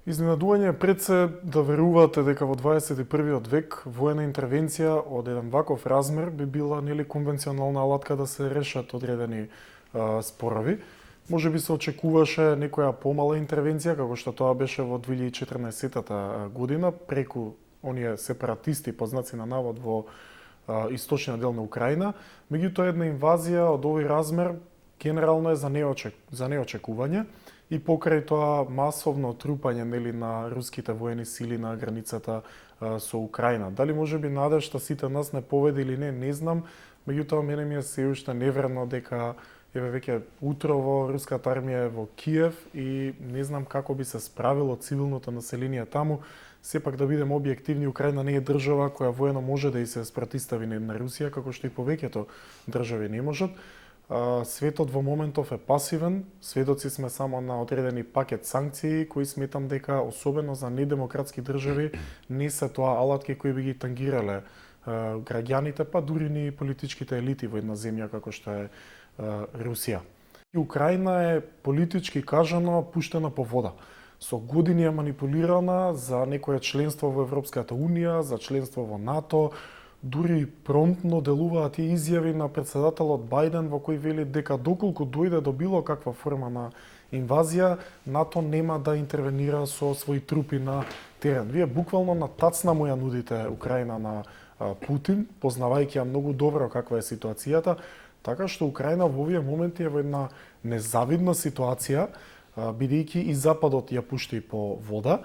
Изненадување е пред се да верувате дека во 21 век воена интервенција од еден ваков размер би била нели конвенционална алатка да се решат одредени спорови. Може би се очекуваше некоја помала интервенција, како што тоа беше во 2014 година, преку оние сепаратисти, познаци на навод, во источниот дел на Украина. Меѓутоа, една инвазија од овој размер генерално е за неочекување и покрај тоа масовно трупање нели на руските воени сили на границата со Украина. Дали може би надежта сите нас не поведе или не знам, меѓутоа мене ми е се уште неверно дека еве веќе утрово руската армија е во Киев и не знам како би се справило цивилното население таму. Сепак да бидеме објективни, Украина не е држава која воено може да и се спротистави на Русија, како што и повеќето држави не можат. Светот во моментов е пасивен, сведоци сме само на одредени пакет санкции кои сметам дека особено за недемократски држави не се тоа алатки кои би ги тангирале граѓаните, па дури ни политичките елити во една земја како што е Русија. И Украина е политички кажано пуштена по вода. Со години е манипулирана за некое членство во Европската Унија, за членство во НАТО, дури промптно делуваат и изјави на председателот Бајден во кој вели дека доколку дојде до било каква форма на инвазија, НАТО нема да интервенира со своји трупи на терен. Вие буквално на тацна му ја нудите Украина на Путин, познавајќи ја многу добро каква е ситуацијата, така што Украина во овие моменти е во една незавидна ситуација, бидејќи и Западот ја пушти по вода.